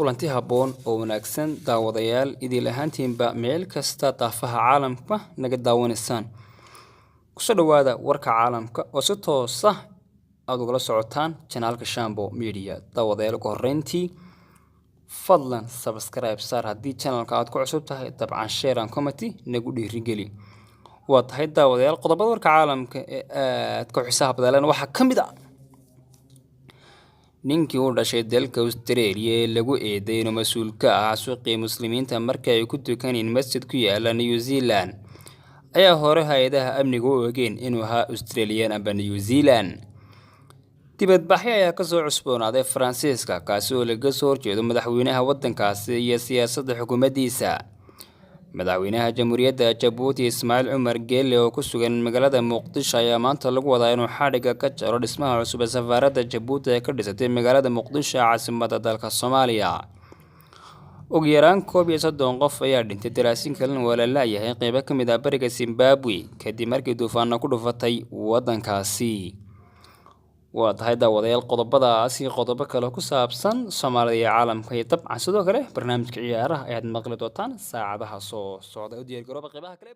kulanti habboon oo wanaagsan daawadayaal idil ahaantiinba meel kasta daafaha caalamka naga daawanaysaan kusoo dhawaada warka caalamka oo si toos ah aad ugala socotaan channelka Shambo Media daawadayaal ugu horreyntii fadlan subscribe saar haddii channelka aad ku cusub tahay dabcan share and comment nagu dhiirigeli waa tahay daawadayaal qodobada warka caalamka ee aad ku xisaab badan waxa kamid ah ninkii uu dhashay dalka Australia ee lagu eedeeyay inuu mas'uul ka ah suuqii muslimiinta markii ay ku tukaneen masjid ku yaala New Zealand ayaa hore hay'adaha amniga u ogeyn inuu ahaa Australian ama New Zealand dibadbaxyo ayaa ka soo cusboonaaday Faransiiska kaasi oo laga soo horjeedo madaxweynaha waddankaasi iyo siyaasadda xukuumaddiisa madaxweynaha jamhuuriyadda Djibouti Ismaaciil Cumar Geelle oo ku sugan magaalada Muqdisho ayaa maanta lagu wadaa inuu xadhiga ka jaro dhismaha cusub ee safaaradda Djibouti ee ka dhisatay magaalada Muqdisho caasimadda dalka Soomaaliya ugu yaraan 30 qof ayaa dhintay daraasin kalena waa la laayahay qaybo ka mid ah bariga Zimbabwe kadib markii duufaano ku dhufatay waddankaasi waa tahay daawadayaal qodobadaas iyo qodobo kale ku saabsan Soomaaliya iyo caalamka iyo dabcan sidoo kale barnaamijka ciyaaraha ayaad maqli doontaan saacadaha soo socda u diyaar garooba qaybaha kale